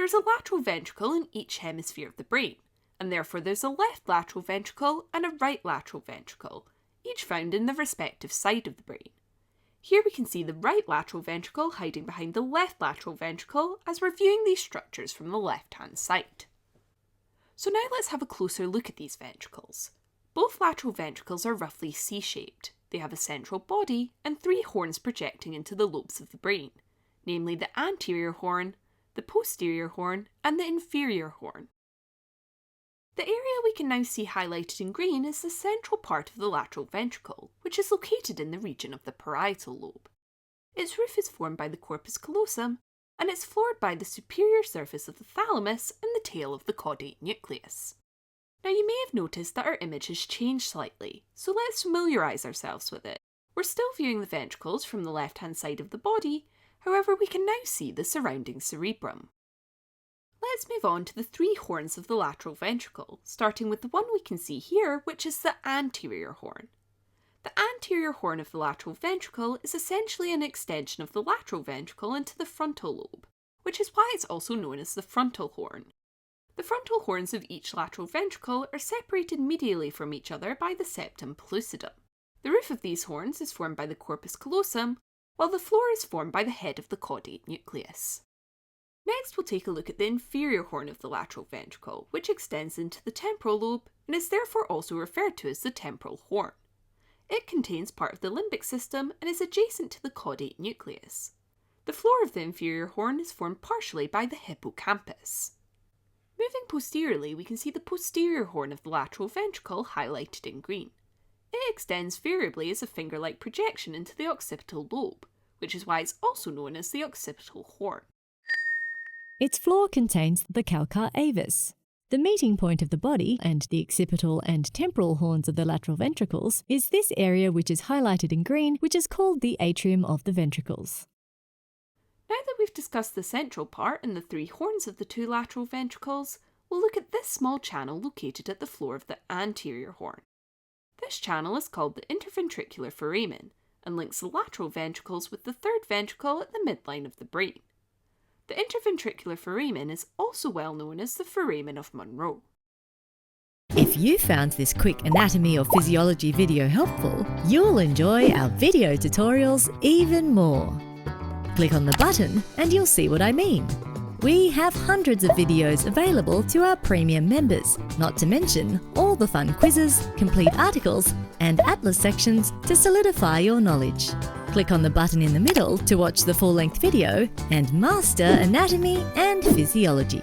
There's a lateral ventricle in each hemisphere of the brain, and therefore there's a left lateral ventricle and a right lateral ventricle, each found in the respective side of the brain. Here we can see the right lateral ventricle hiding behind the left lateral ventricle as we're viewing these structures from the left-hand side. So now let's have a closer look at these ventricles. Both lateral ventricles are roughly C-shaped. They have a central body and 3 horns projecting into the lobes of the brain, namely the anterior horn, the posterior horn, and the inferior horn. The area we can now see highlighted in green is the central part of the lateral ventricle, which is located in the region of the parietal lobe. Its roof is formed by the corpus callosum, and it's floored by the superior surface of the thalamus and the tail of the caudate nucleus. Now you may have noticed that our image has changed slightly, so let's familiarise ourselves with it. We're still viewing the ventricles from the left-hand side of the body, however we can now see the surrounding cerebrum. Let's move on to the 3 horns of the lateral ventricle, starting with the one we can see here, which is the anterior horn. The anterior horn of the lateral ventricle is essentially an extension of the lateral ventricle into the frontal lobe, which is why it's also known as the frontal horn. The frontal horns of each lateral ventricle are separated medially from each other by the septum pellucidum. The roof of these horns is formed by the corpus callosum, while the floor is formed by the head of the caudate nucleus. Next, we'll take a look at the inferior horn of the lateral ventricle, which extends into the temporal lobe and is therefore also referred to as the temporal horn. It contains part of the limbic system and is adjacent to the caudate nucleus. The floor of the inferior horn is formed partially by the hippocampus. Moving posteriorly, we can see the posterior horn of the lateral ventricle highlighted in green. It extends variably as a finger-like projection into the occipital lobe, which is why it's also known as the occipital horn. Its floor contains the calcar avus. The meeting point of the body and the occipital and temporal horns of the lateral ventricles is this area which is highlighted in green, which is called the atrium of the ventricles. Now that we've discussed the central part and the 3 horns of the 2 lateral ventricles, we'll look at this small channel located at the floor of the anterior horn. This channel is called the interventricular foramen and links the lateral ventricles with the 3rd ventricle at the midline of the brain. The interventricular foramen is also well known as the foramen of Monro. If you found this quick anatomy or physiology video helpful, you'll enjoy our video tutorials even more. Click on the button and you'll see what I mean. We have hundreds of videos available to our premium members, not to mention all the fun quizzes, complete articles, and atlas sections to solidify your knowledge. Click on the button in the middle to watch the full-length video and master anatomy and physiology.